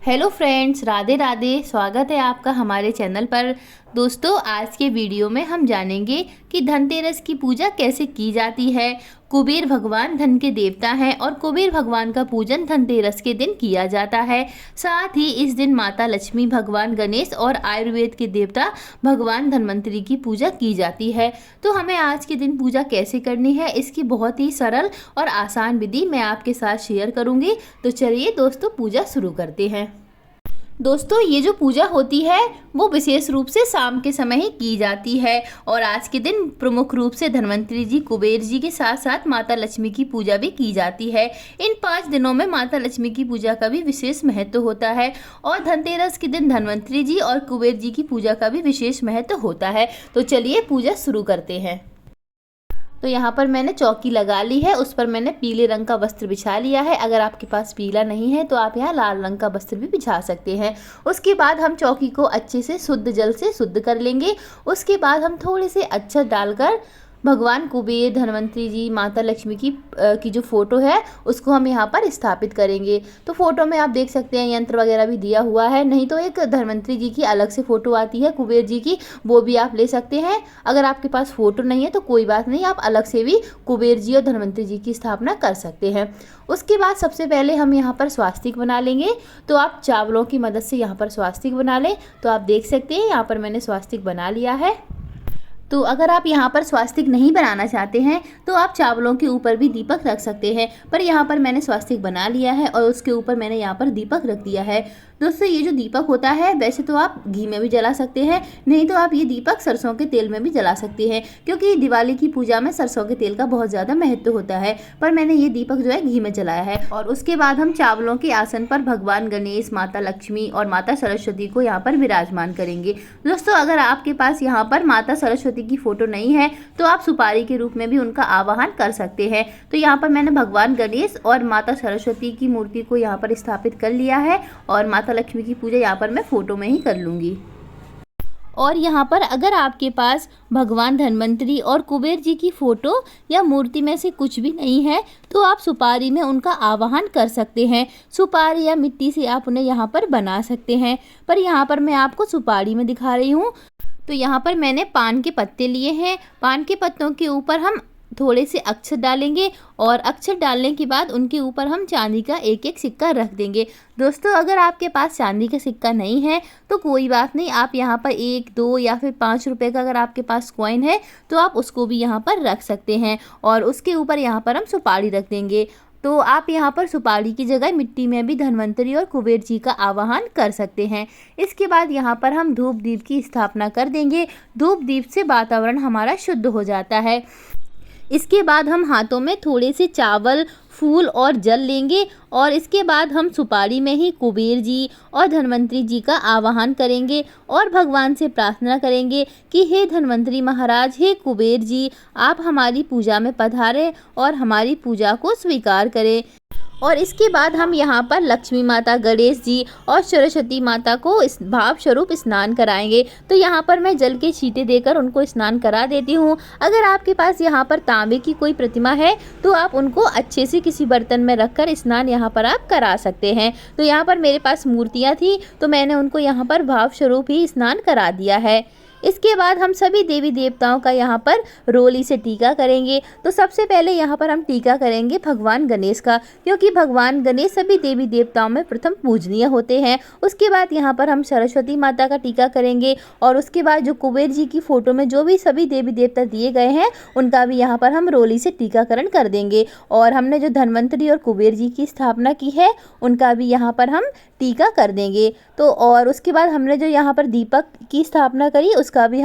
Hello friends, Radhe Radhe. स्वागत है आपका हमारे चैनल पर। दोस्तों, आज के वीडियो में हम जानेंगे कि धनतेरस की पूजा कैसे की जाती है। कुबेर भगवान धन के देवता हैं और कुबेर भगवान का पूजन धनतेरस के दिन किया जाता है। साथ ही इस दिन माता लक्ष्मी, भगवान गणेश और आयुर्वेद के देवता भगवान धन्वंतरी की पूजा की जाती है। तो हमें आज के दिन पूजा कैसे करनी है, इसकी बहुत ही सरल और आसान विधि मैं आपके साथ शेयर करूंगी। तो चलिए दोस्तों, पूजा शुरू करते हैं। दोस्तों, ये जो पूजा होती है वो विशेष रूप से शाम के समय ही की जाती है और आज के दिन प्रमुख रूप से धन्वंतरी जी, कुबेर जी के साथ साथ माता लक्ष्मी की पूजा भी की जाती है। इन 5 दिनों में माता लक्ष्मी की पूजा का भी विशेष महत्व होता है और धनतेरस के दिन धन्वंतरी जी और कुबेर जी की पूजा का भी विशेष महत्व होता है। तो चलिए पूजा शुरू करते हैं। तो यहाँ पर मैंने चौकी लगा ली है, उस पर मैंने पीले रंग का वस्त्र बिछा लिया है। अगर आपके पास पीला नहीं है तो आप यहाँ लाल रंग का वस्त्र भी बिछा सकते हैं। उसके बाद हम चौकी को अच्छे से शुद्ध जल से शुद्ध कर लेंगे। उसके बाद हम थोड़े से अक्षत डालकर भगवान कुबेर, धन्वंतरी जी, माता लक्ष्मी की जो फोटो है उसको हम यहाँ पर स्थापित करेंगे। तो फोटो में आप देख सकते हैं यंत्र वगैरह भी दिया हुआ है, नहीं तो एक धन्वंतरी जी की अलग से फोटो आती है कुबेर जी की, वो भी आप ले सकते हैं। अगर आपके पास फोटो नहीं है तो कोई बात नहीं, आप अलग से भी कुबेर जी और धन्वंतरी जी की स्थापना कर सकते हैं। उसके बाद सबसे पहले हम यहाँ पर स्वास्तिक बना लेंगे। तो आप चावलों की मदद से यहाँ पर स्वास्तिक बना लें। तो आप देख सकते हैं यहाँ पर मैंने स्वास्तिक बना लिया है। तो अगर आप यहाँ पर स्वास्तिक नहीं बनाना चाहते हैं तो आप चावलों के ऊपर भी दीपक रख सकते हैं, पर यहाँ पर मैंने स्वास्तिक बना लिया है और उसके ऊपर मैंने यहाँ पर दीपक रख दिया है। दोस्तों, ये जो दीपक होता है वैसे तो आप घी में भी जला सकते हैं, नहीं तो आप ये दीपक सरसों के तेल में भी जला सकते हैं, क्योंकि दिवाली की पूजा में सरसों के तेल का बहुत ज़्यादा महत्व होता है। पर मैंने ये दीपक जो है घी में जलाया है। और उसके बाद हम चावलों के आसन पर भगवान गणेश, माता लक्ष्मी और माता सरस्वती को यहाँ पर विराजमान करेंगे। दोस्तों, अगर आपके पास यहाँ पर माता सरस्वती की फोटो नहीं है तो आप सुपारी के रूप में भी उनका आवाहन कर सकते हैं। तो यहाँ पर मैंने भगवान गणेश और माता सरस्वती की मूर्ति को यहाँ पर स्थापित कर लिया है और माता लक्ष्मी की पूजा यहाँ पर मैं फोटो में ही कर लूँगी। और यहाँ पर अगर आपके पास भगवान धन्वंतरी और कुबेर जी की फ़ोटो या मूर्ति में से कुछ भी नहीं है तो आप सुपारी में उनका आवाहन कर सकते हैं। सुपारी या मिट्टी से आप उन्हें यहाँ पर बना सकते हैं, पर यहाँ पर मैं आपको सुपारी में दिखा रही हूँ। तो यहाँ पर मैंने पान के पत्ते लिए हैं। पान के पत्तों के ऊपर हम थोड़े से अक्षत डालेंगे और अक्षत डालने के बाद उनके ऊपर हम चांदी का एक एक सिक्का रख देंगे। दोस्तों, अगर आपके पास चांदी का सिक्का नहीं है तो कोई बात नहीं, आप यहाँ पर 1, 2 या फिर 5 रुपये का अगर आपके पास कॉइन है तो आप उसको भी यहाँ पर रख सकते हैं और उसके ऊपर यहाँ पर हम सुपारी रख देंगे। तो आप यहाँ पर सुपारी की जगह मिट्टी में भी धन्वंतरी और कुबेर जी का आवाहन कर सकते हैं। इसके बाद यहाँ पर हम धूप दीप की स्थापना कर देंगे। धूप दीप से वातावरण हमारा शुद्ध हो जाता है। इसके बाद हम हाथों में थोड़े से चावल, फूल और जल लेंगे और इसके बाद हम सुपारी में ही कुबेर जी और धन्वंतरी जी का आवाहन करेंगे और भगवान से प्रार्थना करेंगे कि हे धन्वंतरी महाराज, हे कुबेर जी, आप हमारी पूजा में पधारें और हमारी पूजा को स्वीकार करें। और इसके बाद हम यहाँ पर लक्ष्मी माता, गणेश जी और सरस्वती माता को इस भाव स्वरूप स्नान कराएंगे। तो यहाँ पर मैं जल के छींटे देकर उनको स्नान करा देती हूँ। अगर आपके पास यहाँ पर तांबे की कोई प्रतिमा है तो आप उनको अच्छे से किसी बर्तन में रखकर स्नान यहाँ पर आप करा सकते हैं। तो यहाँ पर मेरे पास मूर्तियाँ थी तो मैंने उनको यहाँ पर भाव स्वरूप ही स्नान करा दिया है। इसके बाद हम सभी देवी देवताओं का यहाँ पर रोली से टीका करेंगे। तो सबसे पहले यहाँ पर हम टीका करेंगे भगवान गणेश का, क्योंकि भगवान गणेश सभी देवी देवताओं में प्रथम पूजनीय होते हैं। उसके बाद यहाँ पर हम सरस्वती माता का टीका करेंगे और उसके बाद जो कुबेर जी की फ़ोटो में जो भी सभी देवी देवता दिए गए हैं उनका भी यहाँ पर हम रोली से टीकाकरण कर देंगे। और हमने जो धन्वंतरी और कुबेर जी की स्थापना की है उनका भी यहाँ पर हम टीका कर देंगे। तो और उसके बाद हमने जो यहाँ पर दीपक की स्थापना करी उनका भी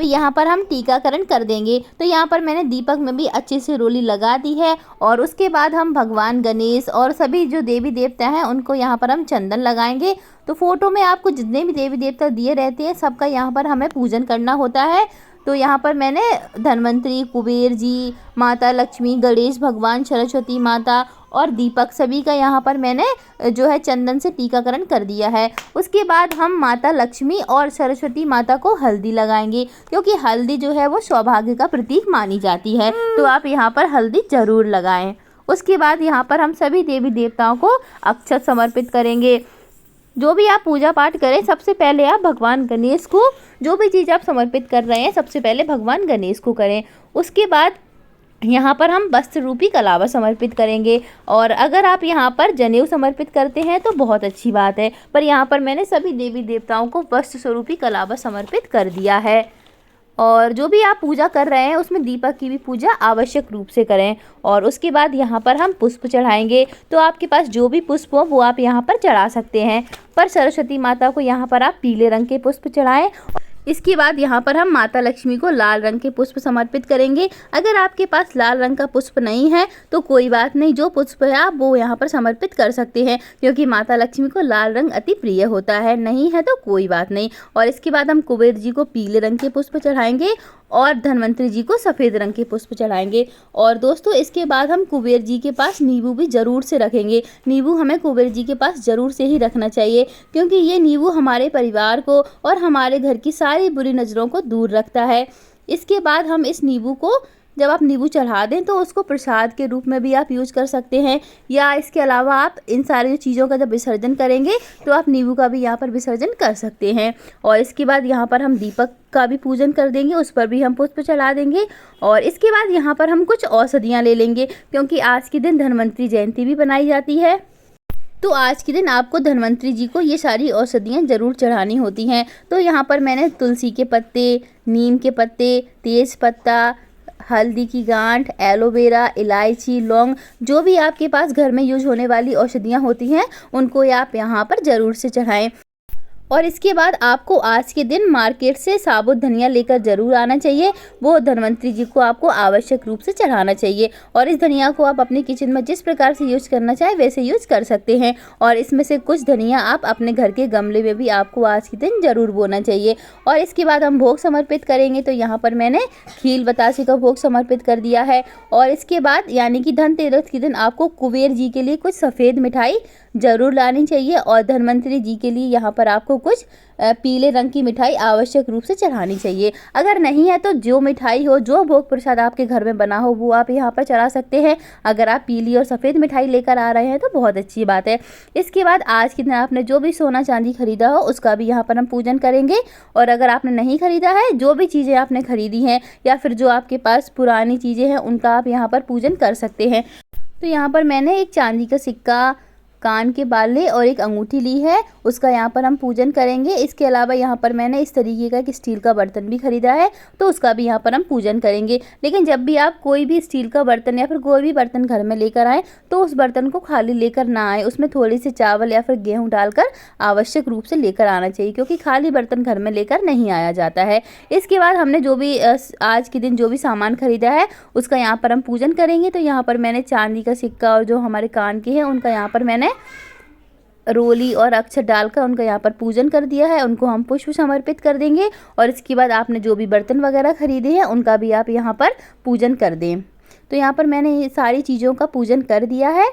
यहाँ पर हम टीकाकरण कर देंगे। तो यहाँ पर मैंने दीपक में भी अच्छे से रोली लगा दी है और उसके बाद हम भगवान गणेश और सभी जो देवी देवता हैं उनको यहाँ पर हम चंदन लगाएंगे। तो फोटो में आपको जितने भी देवी देवता दिए रहते हैं सबका यहाँ पर हमें पूजन करना होता है। तो यहाँ पर मैंने धन्वंतरी, कुबेर जी, माता लक्ष्मी, गणेश भगवान, सरस्वती माता और दीपक सभी का यहाँ पर मैंने जो है चंदन से टीकाकरण कर दिया है। उसके बाद हम माता लक्ष्मी और सरस्वती माता को हल्दी लगाएंगे, क्योंकि हल्दी जो है वो सौभाग्य का प्रतीक मानी जाती है। तो आप यहाँ पर हल्दी जरूर लगाएं। उसके बाद यहाँ पर हम सभी देवी देवताओं को अक्षत समर्पित करेंगे। जो भी आप पूजा पाठ करें, सबसे पहले आप भगवान गणेश को, जो भी चीज़ आप समर्पित कर रहे हैं, सबसे पहले भगवान गणेश को करें। उसके बाद यहाँ पर हम वस्त्र रूपी कलावा समर्पित करेंगे। और अगर आप यहाँ पर जनेऊ समर्पित करते हैं तो बहुत अच्छी बात है, पर यहाँ पर मैंने सभी देवी देवताओं को वस्त्र स्वरूपी कलावा समर्पित कर दिया है। और जो भी आप पूजा कर रहे हैं उसमें दीपक की भी पूजा आवश्यक रूप से करें। और उसके बाद यहाँ पर हम पुष्प चढ़ाएंगे। तो आपके पास जो भी पुष्प हो वो आप यहाँ पर चढ़ा सकते हैं, पर सरस्वती माता को यहाँ पर आप पीले रंग के पुष्प चढ़ाएं। इसके बाद यहाँ पर हम माता लक्ष्मी को लाल रंग के पुष्प समर्पित करेंगे। अगर आपके पास लाल रंग का पुष्प नहीं है तो कोई बात नहीं, जो पुष्प है आप वो यहाँ पर समर्पित कर सकते हैं, क्योंकि माता लक्ष्मी को लाल रंग अति प्रिय होता है। नहीं है तो कोई बात नहीं। और इसके बाद हम कुबेर जी को पीले रंग के पुष्प चढ़ाएंगे और धन्वंतरी जी को सफ़ेद रंग के पुष्प चढ़ाएंगे। और दोस्तों इसके बाद हम कुबेर जी के पास नींबू भी ज़रूर से रखेंगे। नींबू हमें कुबेर जी के पास ज़रूर से ही रखना चाहिए, क्योंकि ये नींबू हमारे परिवार को और हमारे घर की सारी बुरी नज़रों को दूर रखता है। इसके बाद हम इस नींबू को, जब आप नींबू चढ़ा दें तो उसको प्रसाद के रूप में भी आप यूज कर सकते हैं, या इसके अलावा आप इन सारी चीज़ों का जब विसर्जन करेंगे तो आप नींबू का भी यहाँ पर विसर्जन कर सकते हैं। और इसके बाद यहाँ पर हम दीपक का भी पूजन कर देंगे, उस पर भी हम पुष्प चढ़ा देंगे। और इसके बाद यहाँ पर हम कुछ औषधियाँ ले लेंगे, क्योंकि आज के दिन धन्वंतरी जयंती भी बनाई जाती है। तो आज के दिन आपको धन्वंतरी जी को ये सारी औषधियाँ ज़रूर चढ़ानी होती हैं। तो यहाँ पर मैंने तुलसी के पत्ते, नीम के पत्ते, तेज पत्ता, हल्दी की गांठ, एलोवेरा, इलायची, लौंग, जो भी आपके पास घर में यूज होने वाली औषधियाँ होती हैं उनको आप यहाँ पर ज़रूर से चढ़ाएं। और इसके बाद आपको आज के दिन मार्केट से साबुत धनिया लेकर ज़रूर आना चाहिए। वो धन्वंतरी जी को आपको आवश्यक रूप से चढ़ाना चाहिए। और इस धनिया को आप अपने किचन में जिस प्रकार से यूज करना चाहे वैसे यूज कर सकते हैं। और इसमें से कुछ धनिया आप अपने घर के गमले में भी आपको आज के दिन ज़रूर बोना चाहिए। और इसके बाद हम भोग समर्पित करेंगे। तो यहाँ पर मैंने खील बतासे का भोग समर्पित कर दिया है। और इसके बाद यानी कि धनतेरस के दिन आपको कुबेर जी के लिए कुछ सफ़ेद मिठाई ज़रूर लानी चाहिए। और धन्वंतरी जी के लिए यहाँ पर आपको कुछ पीले रंग की मिठाई आवश्यक रूप से चढ़ानी चाहिए। अगर नहीं है तो जो मिठाई हो, जो भोग प्रसाद आपके घर में बना हो वो आप यहाँ पर चढ़ा सकते हैं। अगर आप पीली और सफ़ेद मिठाई लेकर आ रहे हैं तो बहुत अच्छी बात है। इसके बाद आज के दिन आपने जो भी सोना चांदी खरीदा हो उसका भी यहाँ पर हम पूजन करेंगे। और अगर आपने नहीं खरीदा है, जो भी चीज़ें आपने खरीदी हैं या फिर जो आपके पास पुरानी चीज़ें हैं उनका आप यहाँ पर पूजन कर सकते हैं। तो यहाँ पर मैंने एक चांदी का सिक्का, कान के बाले और एक अंगूठी ली है, उसका यहाँ पर हम पूजन करेंगे। इसके अलावा यहाँ पर मैंने इस तरीके का एक स्टील का बर्तन भी खरीदा है, तो उसका भी यहाँ पर हम पूजन करेंगे। लेकिन जब भी आप कोई भी स्टील का बर्तन या फिर कोई भी बर्तन घर में लेकर आएँ तो उस बर्तन को खाली लेकर ना आए, उसमें थोड़ी सी चावल या फिर गेहूँ डालकर आवश्यक रूप से लेकर आना चाहिए, क्योंकि खाली बर्तन घर में लेकर नहीं आया जाता है। इसके बाद हमने जो भी आज के दिन जो भी सामान खरीदा है उसका यहाँ पर हम पूजन करेंगे। तो यहाँ पर मैंने चांदी का सिक्का और जो हमारे कान के हैं उनका यहाँ पर मैंने रोली और अक्षत डालकर उनका यहाँ पर पूजन कर दिया है। उनको हम पुष्प समर्पित कर देंगे। और इसके बाद आपने जो भी बर्तन वगैरह खरीदे हैं उनका भी आप यहाँ पर पूजन कर दें। तो यहाँ पर मैंने ये सारी चीज़ों का पूजन कर दिया है।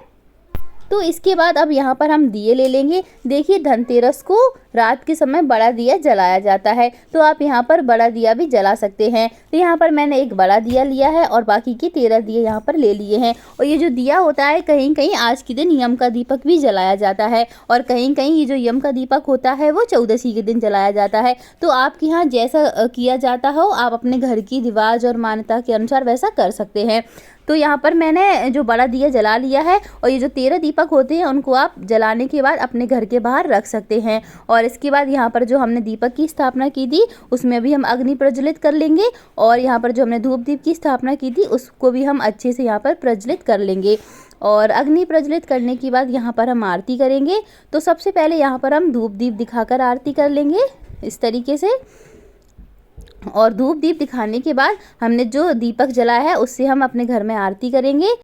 तो इसके बाद अब यहाँ पर हम दिए ले लेंगे। देखिए धनतेरस को रात के समय बड़ा दिया जलाया जाता है, तो आप यहाँ पर बड़ा दिया भी जला सकते हैं। तो यहाँ पर मैंने एक बड़ा दिया लिया है और बाकी के 13 दिए यहाँ पर ले लिए हैं। और ये जो दिया होता है कहीं कहीं आज के दिन यम का दीपक भी जलाया जाता है, और कहीं कहीं ये जो यम का दीपक होता है वो चौदसी के दिन जलाया जाता है। तो आपके यहाँ जैसा किया जाता हो आप अपने घर की रिवाज और मान्यता के अनुसार वैसा कर सकते हैं। तो यहाँ पर मैंने जो बड़ा दिया जला लिया है, और ये जो 13 दीपक होते हैं उनको आप जलाने के बाद अपने घर के बाहर रख सकते हैं। और इसके बाद यहाँ पर जो हमने दीपक की स्थापना की थी उसमें भी हम अग्नि प्रज्वलित कर लेंगे। और यहाँ पर जो हमने धूप दीप की स्थापना की थी उसको भी हम अच्छे से यहाँ पर प्रज्वलित कर लेंगे। और अग्नि प्रज्वलित करने के बाद यहाँ पर हम आरती करेंगे। तो सबसे पहले यहाँ पर हम धूप दीप दिखाकर आरती कर लेंगे इस तरीके से। और धूप दीप दिखाने के बाद हमने जो दीपक जलाया है उससे हम अपने घर में आरती करेंगे।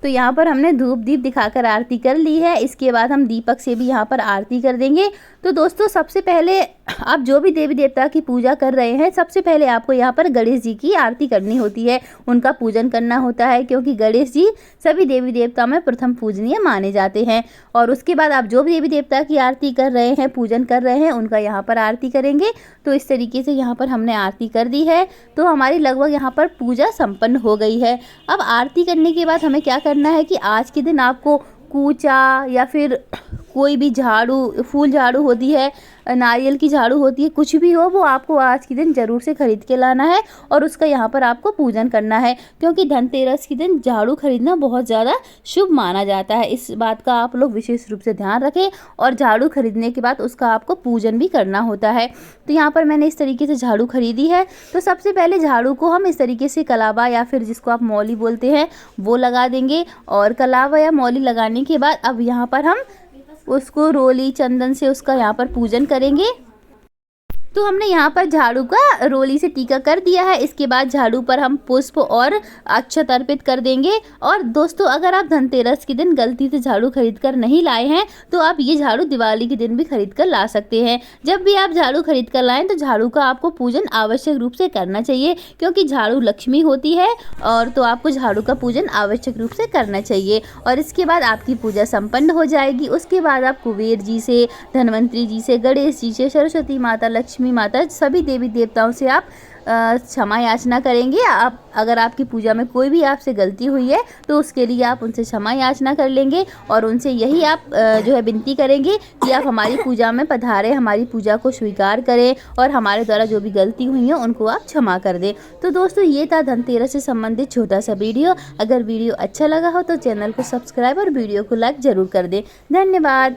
तो यहाँ पर हमने धूप दीप दिखाकर आरती कर ली है। इसके बाद हम दीपक से भी यहाँ पर आरती कर देंगे। तो दोस्तों सबसे पहले आप जो भी देवी देवता की पूजा कर रहे हैं सबसे पहले आपको यहाँ पर गणेश जी की आरती करनी होती है, उनका पूजन करना होता है, क्योंकि गणेश जी सभी देवी देवता में प्रथम पूजनीय माने जाते हैं। और उसके बाद आप जो भी देवी देवता की आरती कर रहे हैं, पूजन कर रहे हैं, उनका यहाँ पर आरती करेंगे। तो इस तरीके से यहाँ पर हमने आरती कर दी है। तो हमारी लगभग यहाँ पर पूजा संपन्न हो गई है। अब आरती करने के बाद हमें क्या करना है कि आज के दिन आपको कूचा या फिर कोई भी झाड़ू, फूल झाड़ू होती है, नारियल की झाड़ू होती है, कुछ भी हो वो आपको आज के दिन ज़रूर से ख़रीद के लाना है और उसका यहाँ पर आपको पूजन करना है, क्योंकि धनतेरस के दिन झाड़ू खरीदना बहुत ज़्यादा शुभ माना जाता है। इस बात का आप लोग विशेष रूप से ध्यान रखें और झाड़ू खरीदने के बाद उसका आपको पूजन भी करना होता है। तो यहाँ पर मैंने इस तरीके से झाड़ू खरीदी है। तो सबसे पहले झाड़ू को हम इस तरीके से कलावा या फिर जिसको आप मौली बोलते हैं वो लगा देंगे, और कलावा या मौली लगाने के बाद अब यहाँ पर हम उसको रोली चंदन से उसका यहाँ पर पूजन करेंगे। तो हमने यहाँ पर झाड़ू का रोली से टीका कर दिया है। इसके बाद झाड़ू पर हम पुष्प और अक्षत अर्पित कर देंगे। और दोस्तों, अगर आप धनतेरस के दिन गलती से झाड़ू खरीद कर नहीं लाए हैं तो आप ये झाड़ू दिवाली के दिन भी खरीद कर ला सकते हैं। जब भी आप झाड़ू खरीद कर लाएं तो झाड़ू का आपको पूजन आवश्यक रूप से करना चाहिए, क्योंकि झाड़ू लक्ष्मी होती है और तो आपको झाड़ू का पूजन आवश्यक रूप से करना चाहिए। और इसके बाद आपकी पूजा संपन्न हो जाएगी। उसके बाद आप कुबेर जी से, धनवंतरी जी से, गणेश जी से, सरस्वती माता, लक्ष्मी माता, सभी देवी देवताओं से आप क्षमा याचना करेंगे। आप अगर आपकी पूजा में कोई भी आपसे गलती हुई है तो उसके लिए आप उनसे क्षमा याचना कर लेंगे और उनसे यही आप जो है विनती करेंगे कि आप हमारी पूजा में पधारें, हमारी पूजा को स्वीकार करें और हमारे द्वारा जो भी गलती हुई है उनको आप क्षमा कर दें। तो दोस्तों, ये था धनतेरस से संबंधित छोटा सा वीडियो। अगर वीडियो अच्छा लगा हो तो चैनल को सब्सक्राइब और वीडियो को लाइक ज़रूर कर दें। धन्यवाद।